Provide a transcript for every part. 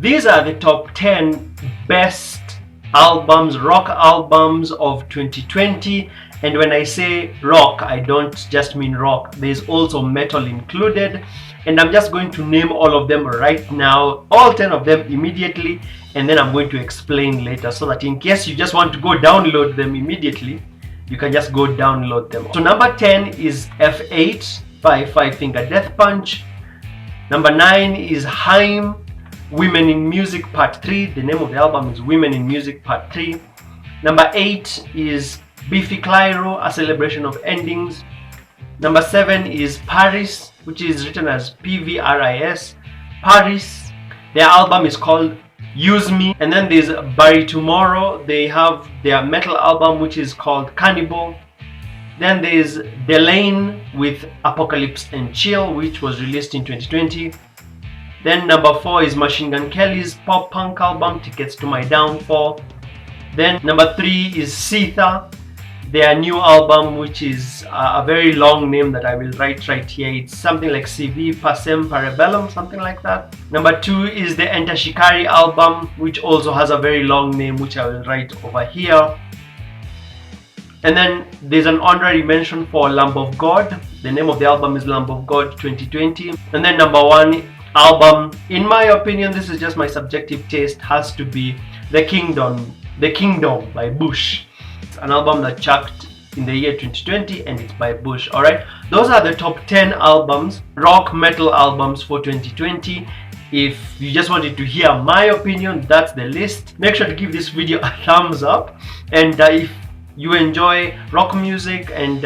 These are the top 10 best albums, rock albums of 2020. And when I say rock, I don't just mean rock. There's also metal included. And I'm just going to name all of them right now, all 10 of them immediately, and then I'm going to explain later, so that in case you just want to go download them immediately, you can just go download them. So number 10 is F8 by Five Finger Death Punch. Number 9 is HAIM, Women in Music Part 3. The name of the album is Women in Music Part 3. Number 8 is Biffy Clyro, A Celebration of Endings. Number 7 is Paris, which is written as P-V-R-I-S, Paris. Their album is called Use Me. And then there's Bury Tomorrow. They have their metal album, which is called Cannibal. Then there's Delain with Apocalypse and Chill, which was released in 2020. Then number 4 is Machine Gun Kelly's pop punk album, Tickets to My Downfall. Then number 3 is Sitha, their new album, which is a very long name that I will write right here. It's something like CV Passem Parabellum, something like that. Number 2 is the Enter Shikari album, which also has a very long name, which I will write over here. And then there's an honorary mention for Lamb of God. The name of the album is Lamb of God 2020. And then number 1 album, in my opinion, this is just my subjective taste, has to be The Kingdom by Bush. It's an album that chucked in the year 2020, and it's by Bush. Alright, those are the top 10 albums, rock metal albums for 2020. If you just wanted to hear my opinion, that's the list. Make sure to give this video a thumbs up, and if you enjoy rock music, and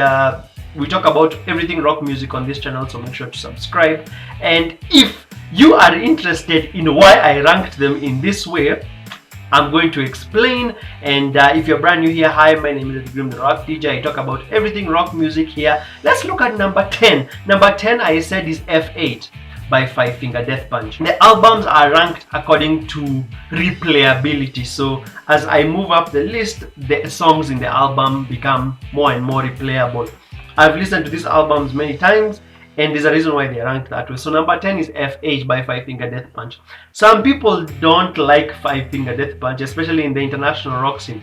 we talk about everything rock music on this channel, so make sure to subscribe. And if you are interested in why I ranked them in this way, I'm going to explain. And if you're brand new here, hi, my name is Grim the Rock DJ. I talk about everything rock music here. Let's look at number 10. Number 10, I said, is F8 by Five Finger Death Punch. The albums are ranked according to replayability. So as I move up the list, the songs in the album become more and more replayable. I've listened to these albums many times, and there's a reason why they're ranked that way. So number 10 is F8 by Five Finger Death Punch. Some people don't like Five Finger Death Punch, especially in the international rock scene.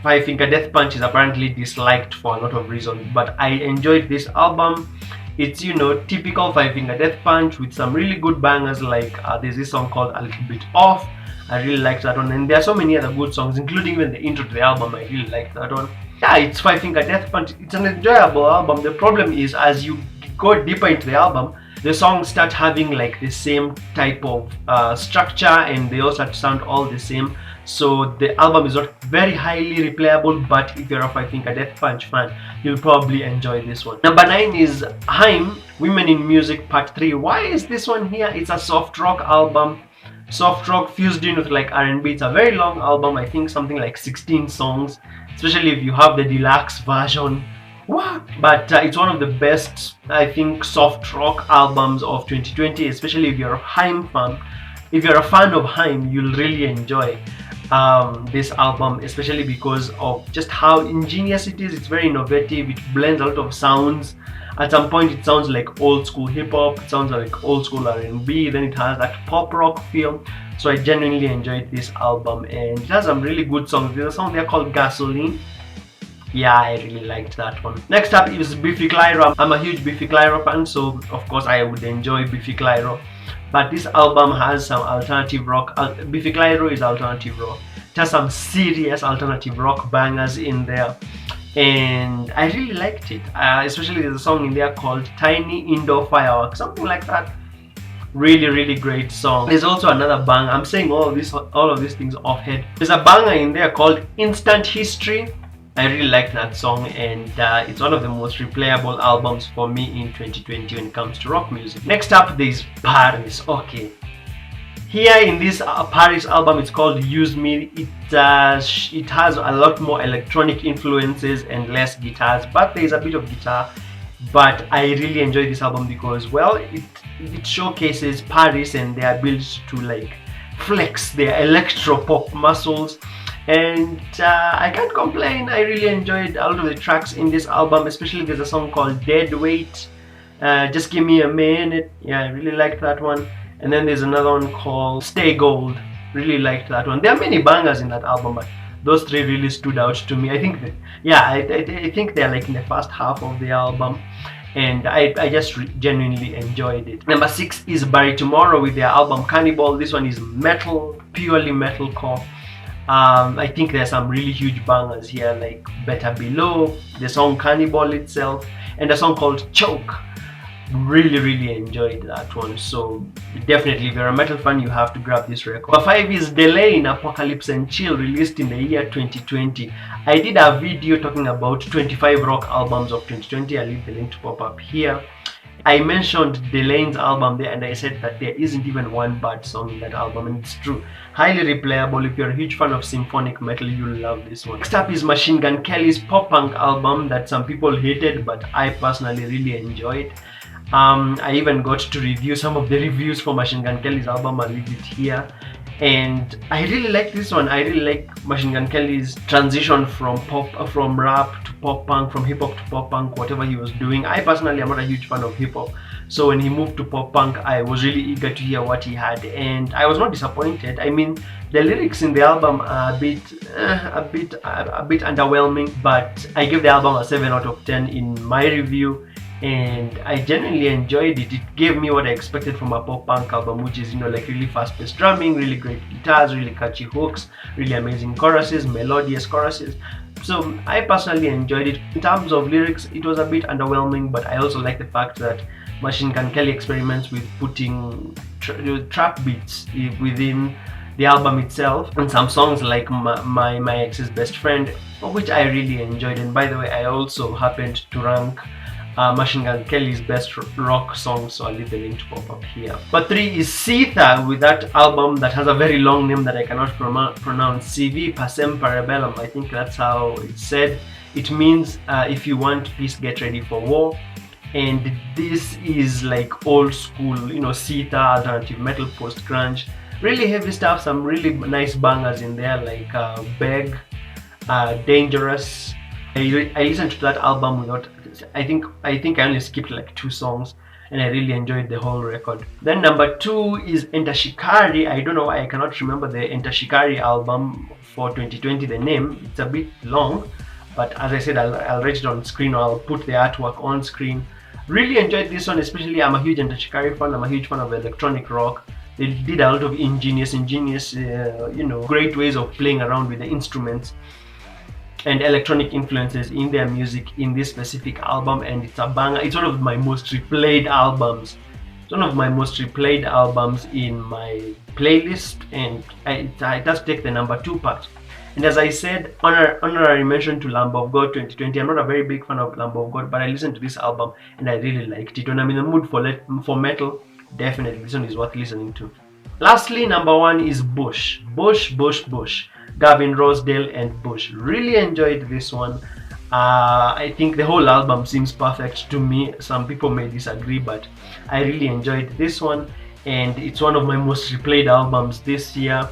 Five Finger Death Punch is apparently disliked for a lot of reasons, but I enjoyed this album. It's, you know, typical Five Finger Death Punch with some really good bangers, like there's this song called A Little Bit Off. I really liked that one, and there are so many other good songs, including even the intro to the album. I really liked that one. Yeah, it's Five Finger Death Punch. It's an enjoyable album. The problem is, as you go deeper into the album, the songs start having like the same type of structure, and they all start to sound all the same. So the album is not very highly replayable, but if you're a Five Finger Death Punch fan, you'll probably enjoy this one. Number 9 is HAIM, Women in Music Part 3. Why is this one here? It's a soft rock album. Soft rock fused in with like R&B. It's a very long album, I think something like 16 songs, especially if you have the deluxe version. But it's one of the best, I think, soft rock albums of 2020, especially if you're a HAIM fan. If you're a fan of HAIM, you'll really enjoy this album, especially because of just how ingenious it is. It's very innovative. It blends a lot of sounds. At some point it sounds like old school hip-hop, it sounds like old school R&B, then it has that pop rock feel. So I genuinely enjoyed this album, and it has some really good songs. There's a song there called Gasoline. Yeah, I really liked that one. Next up is Biffy Clyro. I'm a huge Biffy Clyro fan, so of course I would enjoy Biffy Clyro. But this album has some alternative rock. Biffy Clyro is alternative rock. It has some serious alternative rock bangers in there, and I really liked it. Especially there's a song in there called Tiny Indoor Fireworks, something like that. Really great song. There's also another banger. I'm saying all of these things off head. There's a banger in there called Instant History. I really like that song, and it's one of the most replayable albums for me in 2020 when it comes to rock music. Next up, there's Paris. Okay, here in this Paris album, it's called Use Me. It has a lot more electronic influences and less guitars, but there's a bit of guitar. But I really enjoyed this album because, well, it showcases Paris and their ability to like flex their electro pop muscles. And I can't complain. I really enjoyed a lot of the tracks in this album, especially there's a song called Dead Weight, Just Give Me a Minute. Yeah, I really liked that one. And then there's another one called Stay Gold. Really liked that one. There are many bangers in that album, but those three really stood out to me. I think that, yeah, I think they're like in the first half of the album, and I just genuinely enjoyed it. Number 6 is Bury Tomorrow with their album Cannibal. This one is metal, purely metalcore. I think there's some really huge bangers here, like Better Below, the song Cannibal itself, and a song called Choke. Really enjoyed that one. So definitely, if you're a metal fan, you have to grab this record. Number 5 is Delain, Apocalypse and Chill, released in the year 2020. I did a video talking about 25 rock albums of 2020. I'll leave the link to pop up here. I mentioned Delain's album there, and I said that there isn't even one bad song in that album, and it's true. Highly replayable. If you're a huge fan of symphonic metal, you'll love this one. Next up is Machine Gun Kelly's pop punk album that some people hated, but I personally really enjoyed. I even got to review some of the reviews for Machine Gun Kelly's album. I'll leave it here. And I really like this one. I really like Machine Gun Kelly's transition from rap to pop punk, from hip hop to pop punk, whatever he was doing. I personally am not a huge fan of hip hop, so when he moved to pop punk, I was really eager to hear what he had, and I was not disappointed. I mean, the lyrics in the album are a bit underwhelming, but I give the album a 7 out of 10 in my review. And I genuinely enjoyed it. It gave me what I expected from a pop punk album, which is, like really fast-paced drumming, really great guitars, really catchy hooks, really amazing choruses, melodious choruses. So I personally enjoyed it. In terms of lyrics, it was a bit underwhelming, but I also like the fact that Machine Gun Kelly experiments with putting trap beats within the album itself, and some songs like my Ex's Best Friend, which I really enjoyed. And by the way, I also happened to rank Machine Gun Kelly's best rock song, so I'll leave the link to pop up here. But 3 is Sitha with that album that has a very long name that I cannot pronounce. CV Pasem Parabellum, I think that's how it's said. It means if you want peace, get ready for war. And this is like old school, Sitha, alternative metal, post grunge, really heavy stuff. Some really nice bangers in there, like Beg, Dangerous. I listened to that album without. I think I only skipped like 2 songs, and I really enjoyed the whole record. Then number 2 is Enter Shikari. I don't know why I cannot remember the Enter Shikari album for 2020. The name, it's a bit long, but as I said, I'll write it on screen, or I'll put the artwork on screen. Really enjoyed this one, especially I'm a huge Enter Shikari fan. I'm a huge fan of electronic rock. They did a lot of ingenious, great ways of playing around with the instruments and electronic influences in their music in this specific album, and it's a banger. It's one of my most replayed albums. It's one of my most replayed albums in my playlist, and it does take the number 2 part. And as I said, honorary mention to Lamb of God 2020. I'm not a very big fan of Lamb of God, but I listened to this album and I really liked it. When I'm in the mood for metal, definitely this one is worth listening to. Lastly, number 1 is Bush. Gavin Rossdale and Bush. Really enjoyed this one. I think the whole album seems perfect to me. Some people may disagree, but I really enjoyed this one, and it's one of my most replayed albums this year,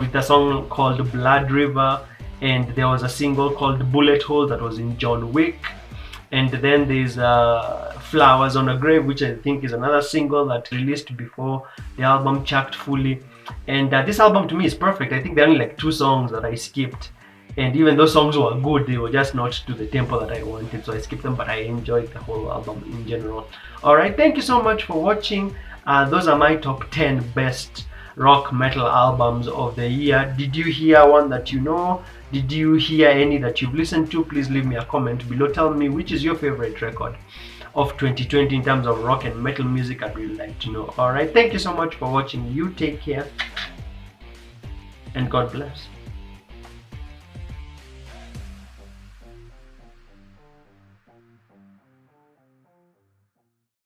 with a song called Blood River, and there was a single called Bullet Hole that was in John Wick, and then there's Flowers on a Grave, which I think is another single that released before the album chucked fully. And this album to me is perfect. I think there are only like 2 songs that I skipped, and even those songs were good, they were just not to the tempo that I wanted, so I skipped them, but I enjoyed the whole album in general. Alright, thank you so much for watching. Those are my top 10 best rock metal albums of the year. Did you hear one that you know? Did you hear any that you've listened to? Please leave me a comment below. Tell me which is your favorite record of 2020 in terms of rock and metal music. I'd really like to know. Alright, thank you so much for watching. You take care, and God bless.